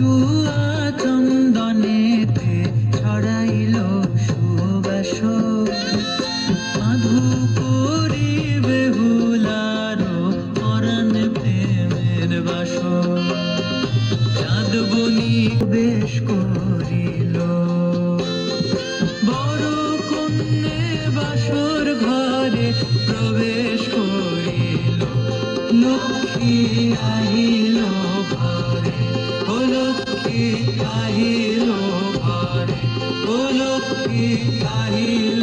চুয়া চন্দনেতে ছড়াইল সুবাস, মাধু করি বেহুলার পরাণ প্রেমের বাস। চাঁদ বনি বেশ করিল, বড় কন্যে বাসর ঘরে প্রবেশ করিল। লক্ষ্মী আহিল ঘরে, ও লক্ষ্মী আহিল ঘরে, ও লক্ষ্মী আহিল